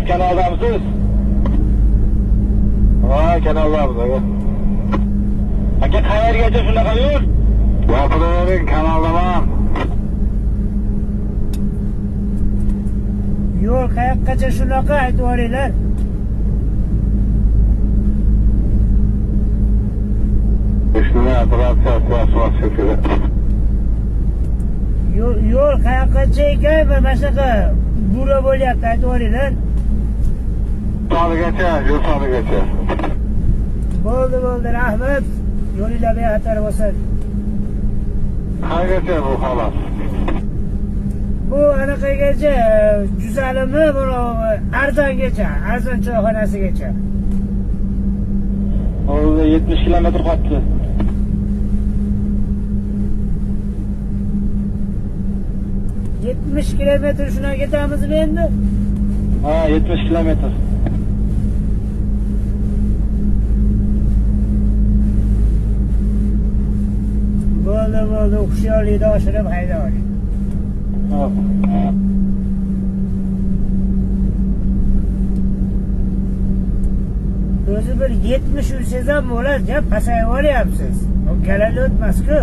kanaldamisiz? Voy, kanaldamiz aka. Aka qayergacha shunaqa yo'l? Gapiravering, kanaldaman. Yo'l qayoqqacha shunaqa aytib yuboringlar. Yo'l qayoqqacha ekan va mana shunaqa bura bo'lyapti, aytib yuboringlar. Soligacha, yo'l soligacha. Bo'ldi, rahmat. Yo'linglar bexatar bo'lsin. Qayergacha bu holat? Bu anaqagacha, Juzalimi, buni Arzongacha, Arzon choyxonasigacha. O'zi 70 kilometr qolibdi. Yetmiş kilometr shuna ketamizmi endi? Ha, 70 kilometr. Bo'ldi, hushyorlikni oshirib haydavering. Hop. O'zi bir 70 ursangiz ham bo'ladi, pasayib olyapsiz. O galali o'tmas-ku.